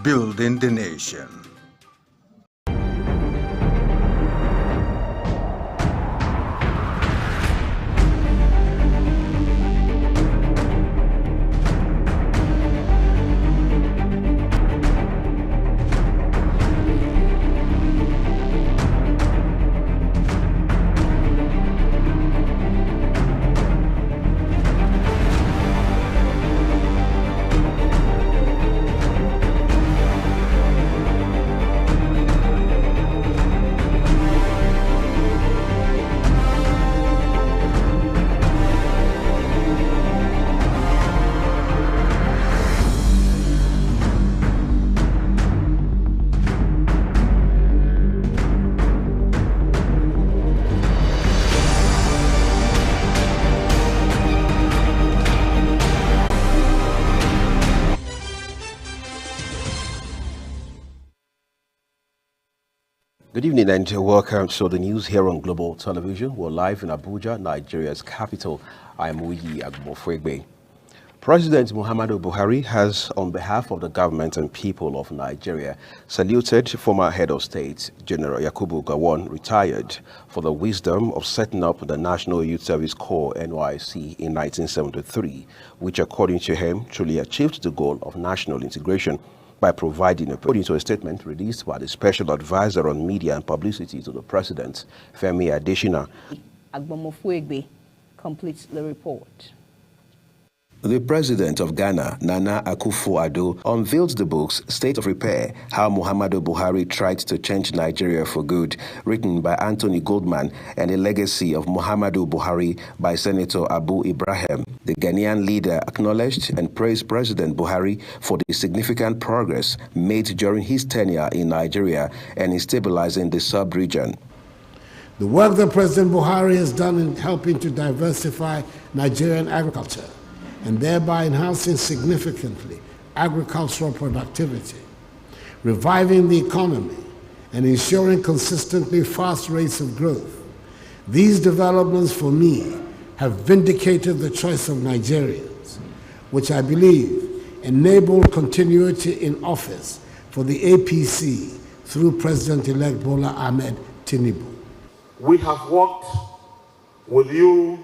building the nation. Good evening and welcome to the news here on Global Television. We're live in Abuja, Nigeria's capital. I'm Uyi Agbofwegbe. President Muhammadu Buhari has, on behalf of the government and people of Nigeria, saluted former head of state, General Yakubu Gowon, retired, for the wisdom of setting up the National Youth Service Corps, NYSC, in 1973, which, according to him, truly achieved the goal of national integration by providing, according to a statement released by the Special Advisor on Media and Publicity to the President, Femi Adesina. Agbomofwegbe completes the report. The President of Ghana, Nana Akufo-Addo, unveiled the books State of Repair, How Muhammadu Buhari Tried to Change Nigeria for Good, written by Anthony Goldman, and A Legacy of Muhammadu Buhari by Senator Abu Ibrahim. The Ghanaian leader acknowledged and praised President Buhari for the significant progress made during his tenure in Nigeria and in stabilizing the sub-region. The work that President Buhari has done in helping to diversify Nigerian agriculture and thereby enhancing significantly agricultural productivity, reviving the economy, and ensuring consistently fast rates of growth. These developments, for me, have vindicated the choice of Nigerians, which I believe enabled continuity in office for the APC through President-elect Bola Ahmed Tinubu. We have worked with you.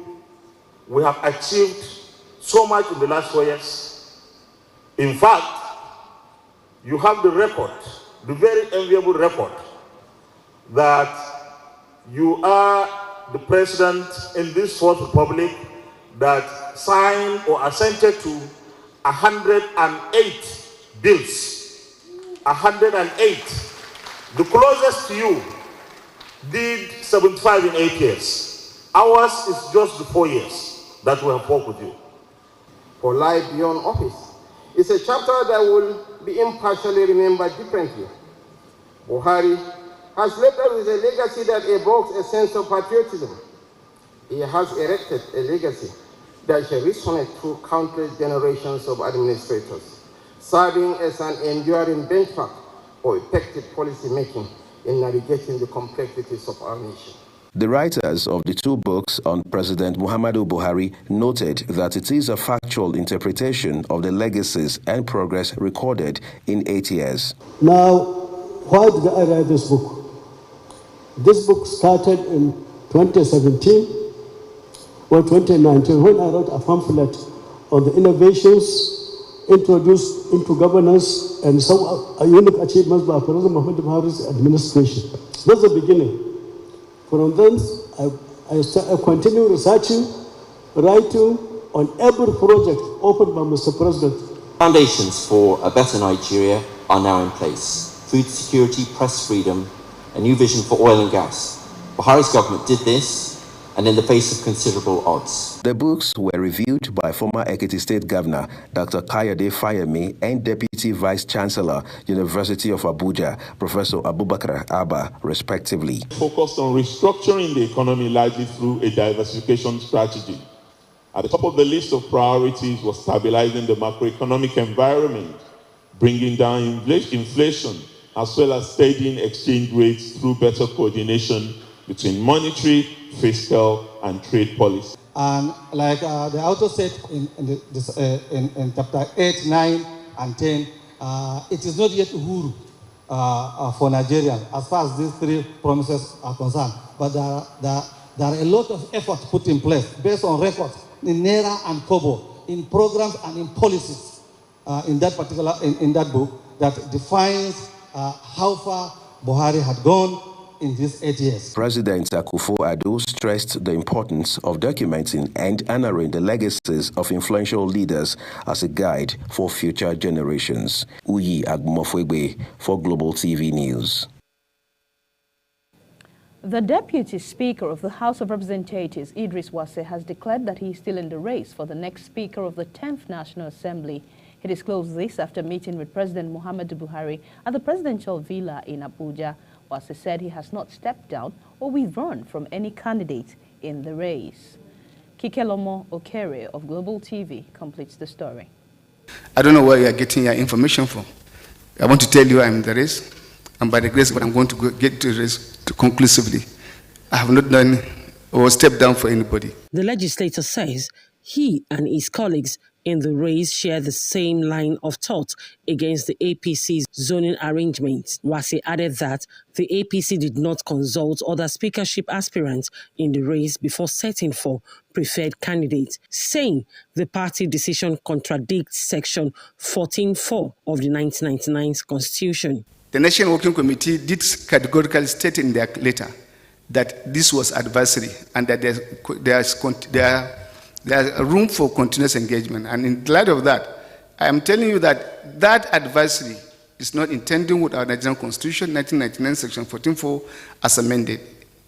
We have achieved so much in the last 4 years. In fact, you have the record, the very enviable record, that you are the president in this Fourth Republic that signed or assented to 108 bills. 108. The closest to you did 75 in 8 years. Ours is just the 4 years that we have worked with you. For life beyond office. It's a chapter that will be impartially remembered differently. Buhari has left us with a legacy that evokes a sense of patriotism. He has erected a legacy that shall resonate through countless generations of administrators, serving as an enduring benchmark for effective policy making in navigating the complexities of our nation. The writers of the two books on President Muhammadu Buhari noted that it is a factual interpretation of the legacies and progress recorded in 8 years. Now, why did I write this book? This book started in 2017 or 2019 when I wrote a pamphlet on the innovations introduced into governance and some unique achievements by President Muhammadu Buhari's administration. That's the beginning. From then, I continue researching, writing on every project offered by Mr. President. Foundations for a better Nigeria are now in place. Food security, press freedom, a new vision for oil and gas. Buhari's government did this, and in the face of considerable odds. The books were reviewed by former Ekiti State Governor Dr. Kayode Fayemi and Deputy Vice Chancellor, University of Abuja, Professor Abubakar Abba, respectively. Focused on restructuring the economy largely through a diversification strategy. At the top of the list of priorities was stabilizing the macroeconomic environment, bringing down inflation, as well as steadying exchange rates through better coordination between monetary, fiscal, and trade policy. And like the author said in chapter 8, 9, and 10, it is not yet Uhuru for Nigeria as far as these three promises are concerned. But there are a lot of effort put in place based on records in Naira and Kobo, in programs and in policies in that particular, in that book that defines how far Buhari had gone in these 8 years. President Akufo-Addo stressed the importance of documenting and honoring the legacies of influential leaders as a guide for future generations. Uyi Agbomofuegbe for Global TV News. The Deputy Speaker of the House of Representatives, Idris Wase, has declared that he is still in the race for the next Speaker of the 10th National Assembly. He disclosed this after meeting with President Muhammadu Buhari at the presidential villa in Abuja. Wase said he has not stepped down or withdrawn from any candidate in the race. Kikelomo Okere of Global TV completes the story. I don't know where you are getting your information from. I want to tell you I'm in the race, and by the grace of God, I'm going to get to the race conclusively. I have not done or stepped down for anybody. The legislator says he and his colleagues in the race share the same line of thought against the APC's zoning arrangements. Wase added that the APC did not consult other speakership aspirants in the race before setting for preferred candidates, saying the party decision contradicts Section 14(4) of the 1999 Constitution. The National Working Committee did categorically state in their letter that this was advisory and that there's room for continuous engagement. And in light of that, I am telling you that that advisory is not intending with our Nigerian Constitution, 1999, Section 14(4), as amended,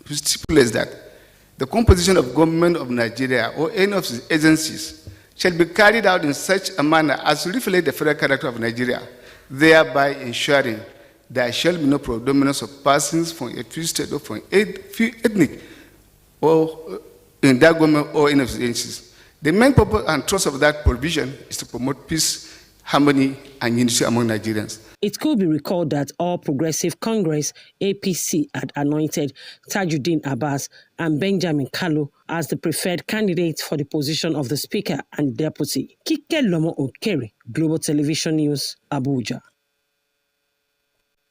which stipulates that the composition of government of Nigeria or any of its agencies shall be carried out in such a manner as to reflect the federal character of Nigeria, thereby ensuring there shall be no predominance of persons from a few state or from a few ethnic or in that government or in its agencies. The main purpose and thrust of that provision is to promote peace, harmony, and unity among Nigerians. It could be recalled that All Progressive Congress, APC, had anointed Tajuddin Abbas and Benjamin Kalu as the preferred candidates for the position of the Speaker and Deputy. Kikelomo Okere, Global Television News, Abuja.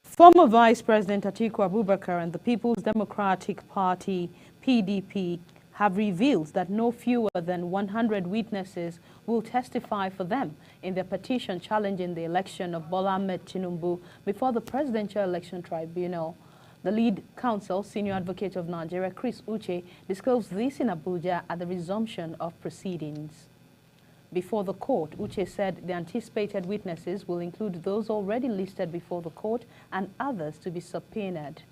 Former Vice President Atiku Abubakar and the People's Democratic Party, PDP, have revealed that no fewer than 100 witnesses will testify for them in their petition challenging the election of Bola Ahmed Tinubu before the Presidential Election Tribunal. The lead counsel, Senior Advocate of Nigeria, Chris Uche, disclosed this in Abuja at the resumption of proceedings. Before the court, Uche said the anticipated witnesses will include those already listed before the court and others to be subpoenaed.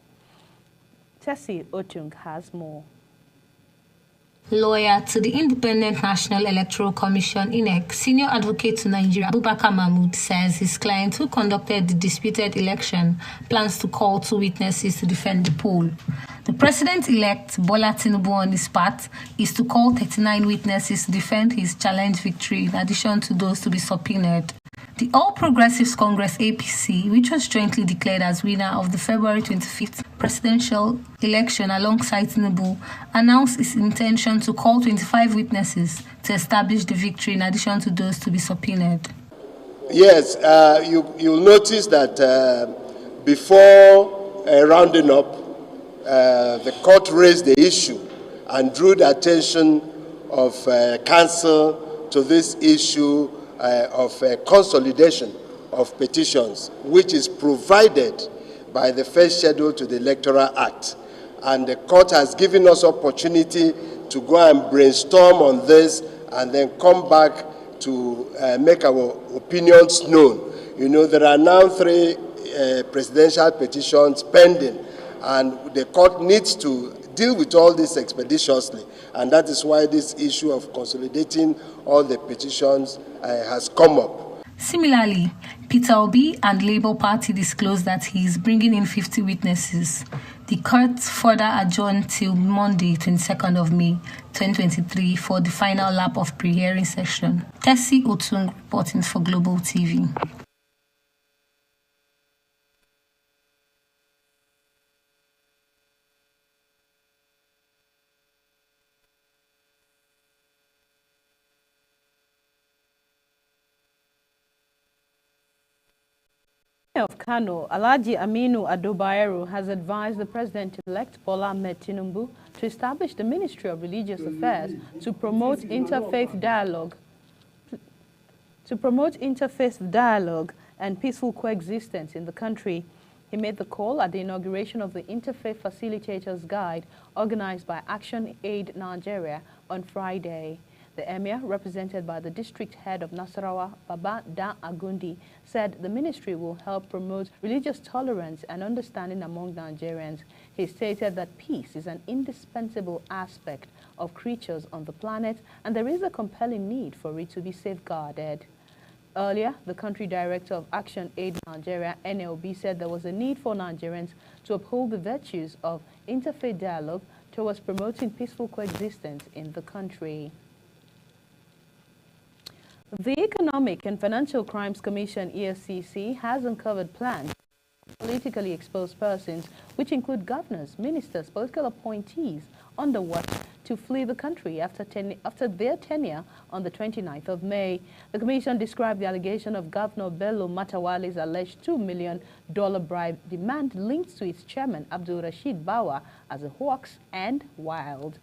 Tessie Otung has more. Lawyer to the Independent National Electoral Commission, INEC, Senior Advocate to Nigeria, Abubakar Mahmood, says his client who conducted the disputed election plans to call 2 witnesses to defend the poll. The president-elect, Bola Tinubu, on his part, is to call 39 witnesses to defend his challenged victory in addition to those to be subpoenaed. The All Progressives Congress APC, which was jointly declared as winner of the February 25th presidential election alongside Tinubu, announced its intention to call 25 witnesses to establish the victory in addition to those to be subpoenaed. Yes, you'll notice that before rounding up, the court raised the issue and drew the attention of counsel to this issue of consolidation of petitions, which is provided by the first schedule to the Electoral Act. And the court has given us opportunity to go and brainstorm on this and then come back to make our opinions known. You know, there are now 3 presidential petitions pending, and the court needs to deal with all this expeditiously, and that is why this issue of consolidating all the petitions has come up. Similarly, Peter Obi and Labour Party disclosed that he is bringing in 50 witnesses. The court further adjourned till Monday, 22nd of May, 2023 for the final lap of pre-hearing session. Tessie Otung reporting for Global TV. of Kano, Alhaji Aminu Ado Bayero, has advised the President-elect Bola Ahmed Tinubu to establish the Ministry of Religious Affairs to promote interfaith dialogue and peaceful coexistence in the country. He made the call at the inauguration of the Interfaith Facilitators Guide organized by Action Aid Nigeria on Friday. The Emir, represented by the district head of Nasarawa, Baba Da Agundi, said the ministry will help promote religious tolerance and understanding among Nigerians. He stated that peace is an indispensable aspect of creatures on the planet and there is a compelling need for it to be safeguarded. Earlier, the country director of Action Aid Nigeria, NLB, said there was a need for Nigerians to uphold the virtues of interfaith dialogue towards promoting peaceful coexistence in the country. The Economic and Financial Crimes Commission, EFCC, has uncovered plans for politically exposed persons, which include governors, ministers, political appointees, under watch to flee the country after their tenure on the 29th of May. The Commission described the allegation of Governor Bello Matawale's alleged $2 million bribe demand linked to its chairman, Abdul Rashid Bawa, as a hoax and wild.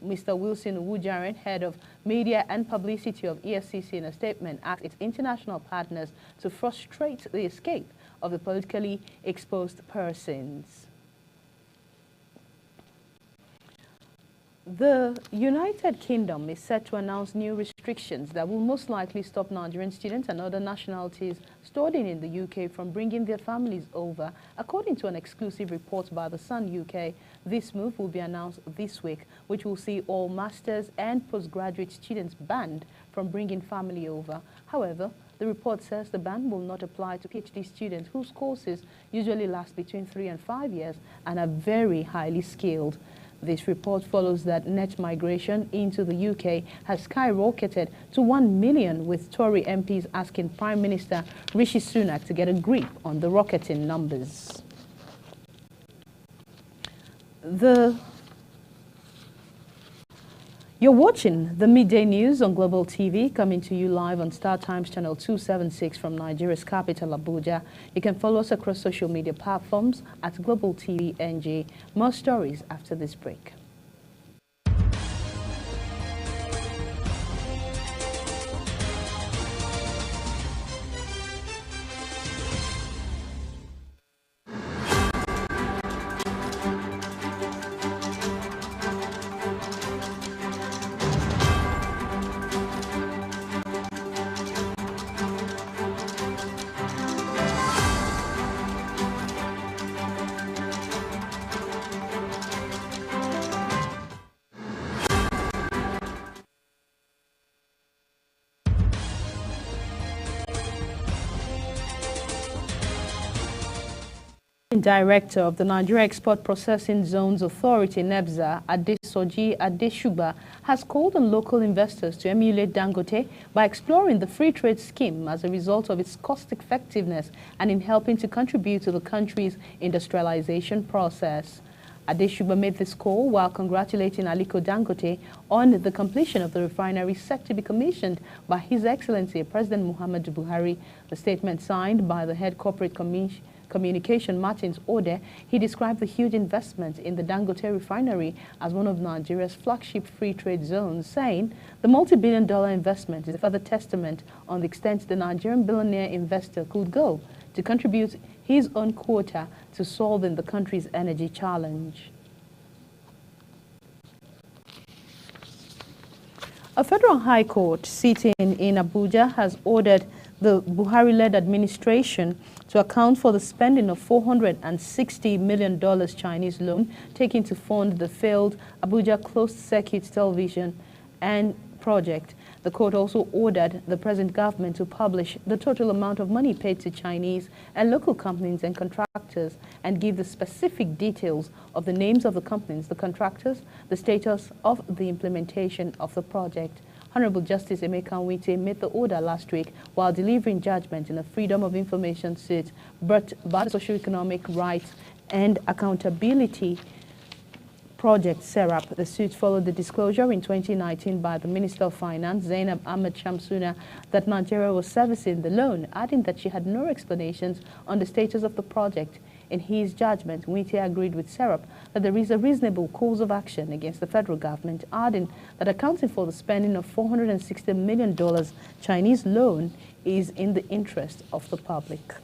Mr. Wilson Wujaren, head of media and publicity of EFCC, in a statement asked its international partners to frustrate the escape of the politically exposed persons. The United Kingdom is set to announce new restrictions that will most likely stop Nigerian students and other nationalities studying in the UK from bringing their families over. According to an exclusive report by The Sun UK, this move will be announced this week, which will see all master's and postgraduate students banned from bringing family over. However, the report says the ban will not apply to PhD students whose courses usually last between 3 and 5 years and are very highly skilled. This report follows that net migration into the UK has skyrocketed to 1 million, with Tory MPs asking Prime Minister Rishi Sunak to get a grip on the rocketing numbers. You're watching the Midday News on Global TV, coming to you live on Star Times Channel 276 from Nigeria's capital, Abuja. You can follow us across social media platforms at Global TV NG. More stories after this break. Director of the Nigeria Export Processing Zones Authority, NEPZA, Adesoji Adeshuba, has called on local investors to emulate Dangote by exploring the free trade scheme as a result of its cost effectiveness and in helping to contribute to the country's industrialization process. Adeshuba made this call while congratulating Aliko Dangote on the completion of the refinery set to be commissioned by His Excellency President Muhammadu Buhari. The statement, signed by the head corporate communication Martins Ode, he described the huge investment in the Dangote refinery as one of Nigeria's flagship free trade zones, saying the multi-billion-dollar investment is a further testament on the extent the Nigerian billionaire investor could go to contribute his own quota to solving the country's energy challenge. A federal high court sitting in Abuja has ordered the Buhari-led administration to account for the spending of $460 million Chinese loan taken to fund the failed Abuja closed-circuit television and project. The court also ordered the present government to publish the total amount of money paid to Chinese and local companies and contractors and give the specific details of the names of the companies, the contractors, the status of the implementation of the project. Honorable Justice Emeka Nwite made the order last week while delivering judgment in a Freedom of Information suit brought by the Socioeconomic Rights and Accountability project SERAP. The suit followed the disclosure in 2019 by the Minister of Finance, Zainab Ahmed Shamsuna, that Nigeria was servicing the loan, adding that she had no explanations on the status of the project. In his judgment, Wike agreed with SERAP that there is a reasonable course of action against the federal government, adding that accounting for the spending of $460 million Chinese loan is in the interest of the public.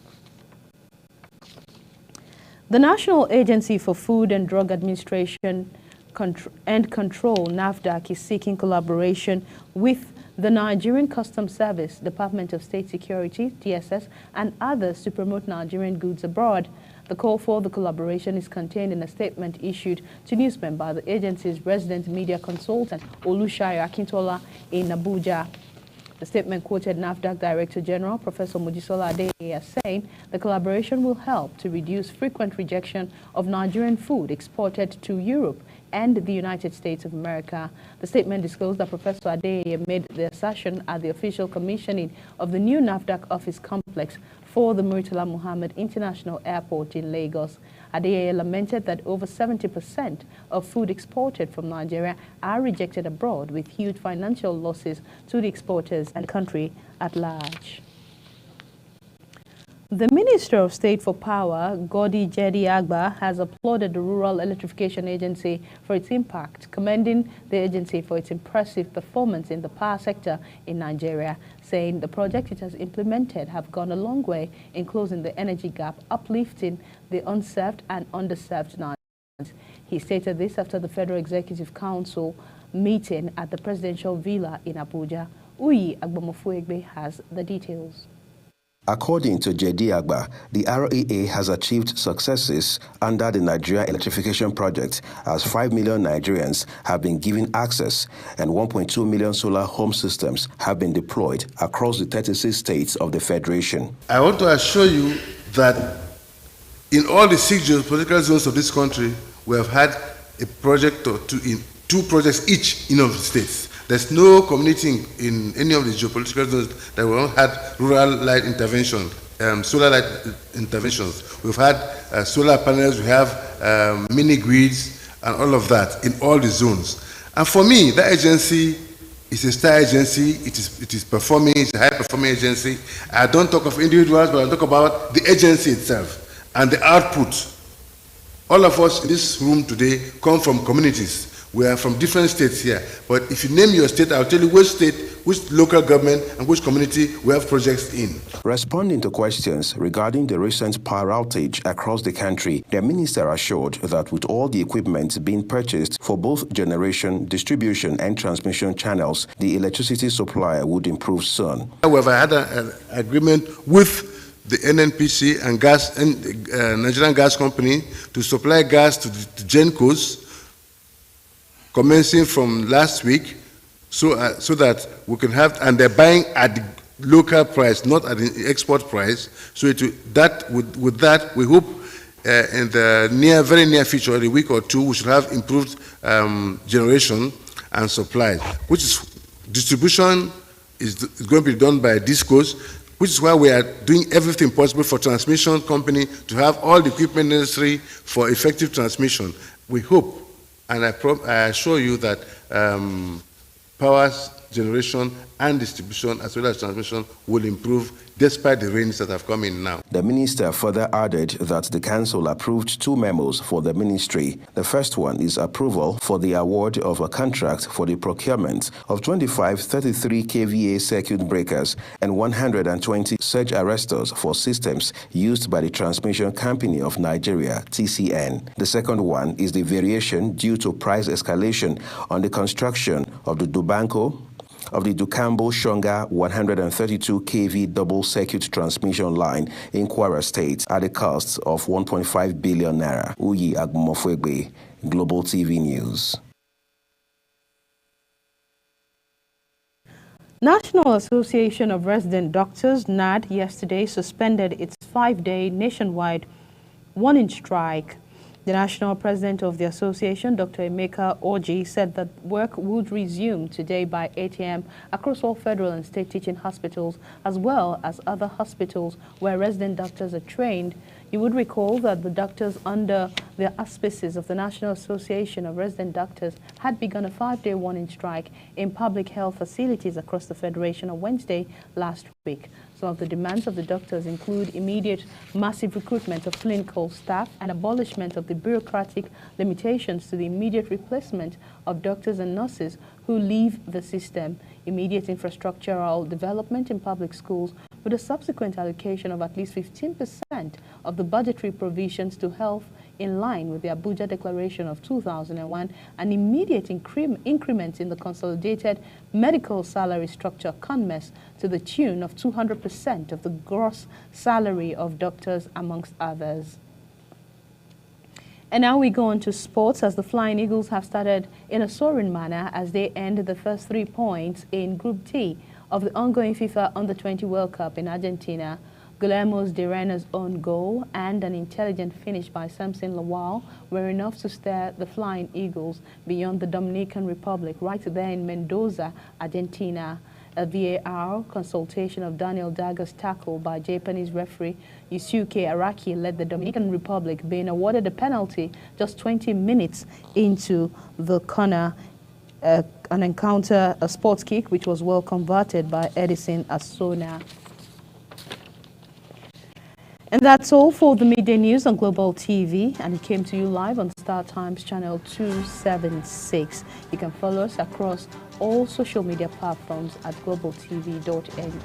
The National Agency for Food and Drug Administration and Control, NAFDAC, is seeking collaboration with the Nigerian Customs Service, Department of State Security, DSS, and others to promote Nigerian goods abroad. The call for the collaboration is contained in a statement issued to newsmen by the agency's resident media consultant, Olushayo Akintola, in Abuja. The statement quoted NAFDAC Director General Professor Mojisola Adeyeye as saying the collaboration will help to reduce frequent rejection of Nigerian food exported to Europe and the United States of America. The statement disclosed that Professor Adeyeye made the assertion at the official commissioning of the new NAFDAC office complex for the Murtala Muhammad International Airport in Lagos. Adeyeye lamented that over 70% of food exported from Nigeria are rejected abroad, with huge financial losses to the exporters and the country at large. The Minister of State for Power, Godi Jedi Agba, has applauded the Rural Electrification Agency for its impact, commending the agency for its impressive performance in the power sector in Nigeria, saying the project it has implemented have gone a long way in closing the energy gap, uplifting the unserved and underserved Nigerians. He stated this after the Federal Executive Council meeting at the Presidential Villa in Abuja. Uyi Agbomofuegbe has the details. According to Jedi Agba, the REA has achieved successes under the Nigeria Electrification Project, as 5 million Nigerians have been given access and 1.2 million solar home systems have been deployed across the 36 states of the Federation. I want to assure you that in all the 6 geopolitical zones of this country, we have had a project or two, in 2 projects each in all the states. There's no community in any of the geopolitical zones that we haven't had rural light intervention, solar light interventions. We've had solar panels, we have mini grids, and all of that in all the zones. And for me, that agency is a star agency. It is performing. It's a high-performing agency. I don't talk of individuals, but I talk about the agency itself and the output. All of us in this room today come from communities. We are from different states here, but if you name your state, I'll tell you which state, which local government, and which community we have projects in. Responding to questions regarding the recent power outage across the country, the minister assured that with all the equipment being purchased for both generation, distribution, and transmission channels, the electricity supply would improve soon. However, I had an agreement with the NNPC and gas and Nigerian Gas Company to supply gas to the GenCos, commencing from last week, so that we can have, and they're buying at the local price, not at the export price. So with that, we hope in the very near future, in a week or 2, we should have improved generation and supply, which is distribution is going to be done by DISCOs, which is why we are doing everything possible for transmission company to have all the equipment necessary for effective transmission. We hope, and I assure you that power generation and distribution as well as transmission will improve despite the rains that have come in now. The minister further added that the council approved 2 memos for the ministry. The first one is approval for the award of a contract for the procurement of 25 33 kVA circuit breakers and 120 surge arresters for systems used by the Transmission Company of Nigeria, TCN. The second one is the variation due to price escalation on the construction of the Dukambo Shonga 132 kV double circuit transmission line in Kwara State at a cost of 1.5 billion naira. Uyi Agbomofuegbe, Global TV News. National Association of Resident Doctors, NAD, yesterday suspended its 5-day nationwide warning strike. The national president of the association, Dr. Emeka Orji, said that work would resume today by 8 a.m. across all federal and state teaching hospitals, as well as other hospitals where resident doctors are trained You would recall that the doctors under the auspices of the National Association of Resident Doctors had begun a 5-day warning strike in public health facilities across the Federation on Wednesday last week. Some of the demands of the doctors include immediate massive recruitment of clinical staff and abolishment of the bureaucratic limitations to the immediate replacement of doctors and nurses who leave the system, immediate infrastructural development in public schools with a subsequent allocation of at least 15% of the budgetary provisions to health in line with the Abuja Declaration of 2001, and immediate increments in the Consolidated Medical Salary Structure (CONMES) to the tune of 200% of the gross salary of doctors, amongst others. And now we go on to sports, as the Flying Eagles have started in a soaring manner as they end the first 3 points in Group D of the ongoing FIFA Under-20 World Cup in Argentina. Guillermo de Rena's own goal and an intelligent finish by Samson Lawal were enough to steer the Flying Eagles beyond the Dominican Republic right there in Mendoza, Argentina. A VAR consultation of Daniel Dagger's tackle by Japanese referee Yusuke Araki led the Dominican Republic, being awarded a penalty just 20 minutes into the corner. An encounter, a sports kick, which was well converted by Edison Asona. And that's all for the midday news on Global TV, and it came to you live on Star Times channel 276. You can follow us across all social media platforms at globaltv.ng.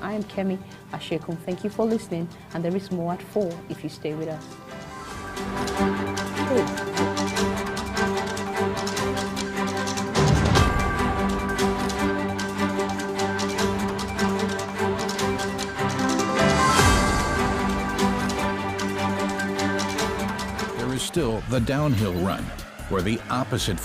I am Kemi Ashekun. Thank you for listening, and there is more at 4 if you stay with us. Still the downhill run, where the opposite